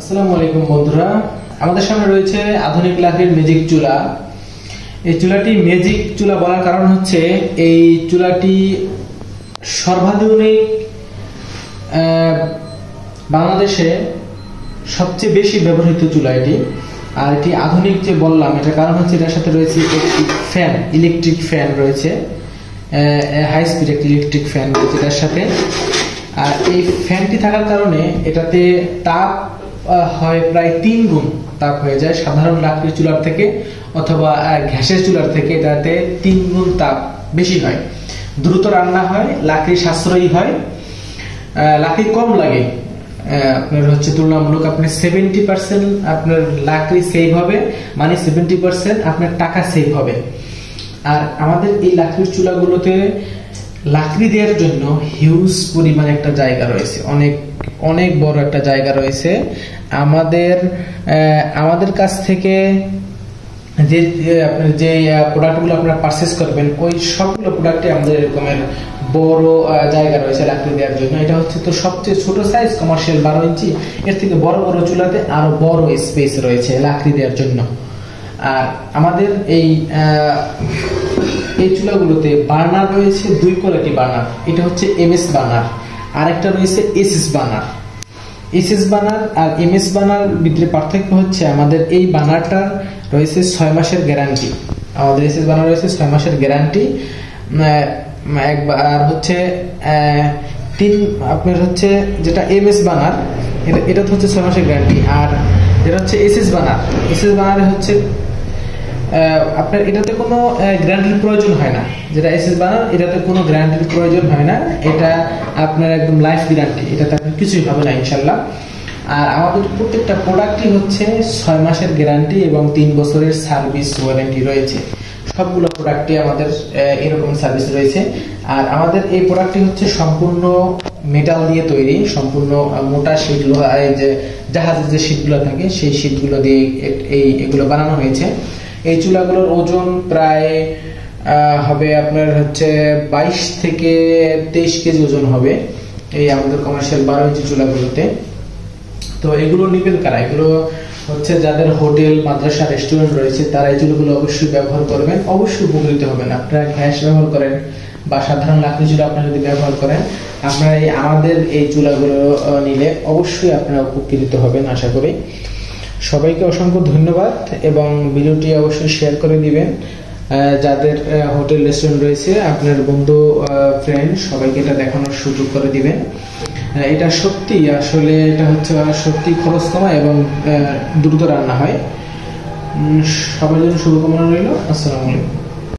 আসসালামু আলাইকুম বন্ধুরা, আমাদের সামনে রয়েছে আধুনিক লাকড়ির ম্যাজিক চুলা। এই চুলাটি ম্যাজিক চুলা বলার কারণ হচ্ছে এই চুলাটি সর্বাধুনিক বাংলাদেশে সবচেয়ে বেশি ব্যবহৃত চুলা এটি। আর এটি আধুনিক যে বললাম এটার কারণ হচ্ছে এটার সাথে রয়েছে একটি ফ্যান, ইলেকট্রিক ফ্যান রয়েছে, হাই স্পিড একটি ইলেকট্রিক ফ্যান রয়েছে এটার সাথে। আর এই ফ্যানটি থাকার কারণে এটাতে তাপ হয় প্রায় 3 গুণ তাপ হয়ে যায় সাধারণ লাকড়ির চুলার থেকে, অথবা গ্যাসের চুলার থেকে এটাতে 3 গুণ তাপ বেশি হয়। দ্রুত রান্না হয়, লাকড়ি সাশ্রয়ী হয়, লাকড়ি কম লাগে। আপনার হচ্ছে তুলনামূলক আপনার 70% আপনার লাকড়ি সেভ হবে, মানে 70% আপনার টাকা সেভ হবে। আর আমাদের এই লাকড়ির চুলাগুলোতে লাকড়ি দেওয়ার জন্য হিউজ পরিমাণ একটা জায়গা রয়েছে, অনেক অনেক বড় একটা জায়গা রয়েছে। আমাদের কাছ থেকে যে প্রোডাক্টগুলো আপনারা পারচেস করবেন ওই সবগুলো প্রোডাক্টে আমাদের এরকমের বড় জায়গা রয়েছে লাকড়ি দেওয়ার জন্য। এটা হচ্ছে তো সবচেয়ে ছোট সাইজ, কমার্শিয়াল 12 ইঞ্চি। এর থেকে বড় বড় চুলাতে আরো বড় স্পেস রয়েছে লাকড়ি দেওয়ার জন্য। আর আমাদের এই চুলাগুলোতে বার্নার রয়েছে 2 কোয়ালিটি বার্নার। এটা হচ্ছে এমএস বার্নার, আর একটা রয়েছে এসএস বার্নার। এসএস বার্নার আর এমএস বার্নার ভিতরে পার্থক্য হচ্ছে আমাদের এই বার্নারটার রয়েছে 6 মাসের গ্যারান্টি। আমাদের এসএস বার্নার রয়েছে 6 মাসের গ্যারান্টি। আর হচ্ছে আপনার হচ্ছে যেটা এমএস বার্নার এটা হচ্ছে 6 মাসের গ্যারান্টি। আর যেটা হচ্ছে এসএস বার্নারে হচ্ছে আপনার এটাতে কোনো গ্যারান্টির প্রয়োজন হয় না। যেটা এসএস বার্নার এটাতে কোনো গ্যারান্টির প্রয়োজন হয় না, এটা আপনার একদম লাইফ গ্যারান্টি, এটাতে আপনার কিছুই হবে না ইনশাল্লাহ। আর আমাদের প্রত্যেকটা প্রোডাক্টই হচ্ছে 6 মাসের গ্যারান্টি এবং 3 বছরের সার্ভিস ওয়ারেন্টি রয়েছে। সবগুলো প্রোডাক্টই আমাদের এরকম সার্ভিস রয়েছে। আর আমাদের এই প্রোডাক্টটি হচ্ছে সম্পূর্ণ মেটাল দিয়ে তৈরি, সম্পূর্ণ মোটা শীট, যে জাহাজের যে শীটগুলো থাকে সেই শীটগুলো দিয়ে এগুলো বানানো হয়েছে। এই চুলাগুলোর ওজন প্রায় হবে আপনার হচ্ছে 22 থেকে 23 কেজি ওজন হবে এই আমাদের কমার্শিয়াল 12 ইঞ্চি চুলাগুলোতে। তো এগুলো নিবেন কারা? এগুলো হচ্ছে যাদের হোটেল, মাদ্রাসা, রেস্টুরেন্ট রয়েছে তারা এই চুলাগুলো অবশ্যই ব্যবহার করবেন, অবশ্যই উপকৃত হবেন। আপনারা গ্যাস ব্যবহার করেন বা সাধারণ লাকড়ি চুলা আপনারা যদি ব্যবহার করেন, আপনারা আমাদের এই চুলাগুলো নিলে অবশ্যই আপনারা উপকৃত হবেন আশা করি। সবাইকে অসংখ্য ধন্যবাদ এবং ভিডিওটি অবশ্যই শেয়ার করে দিবেন। যাদের হোটেল, রেস্টুরেন্ট রয়েছে আপনার বন্ধু, ফ্রেন্ড সবাইকে এটা দেখানোর সুযোগ করে দিবেন। এটা সত্যি, আসলে এটা হচ্ছে সত্যি খরচ কমা এবং দ্রুত রান্না হয়। সবার জন্য শুভকামনা রইল। আসসালামু আলাইকুম।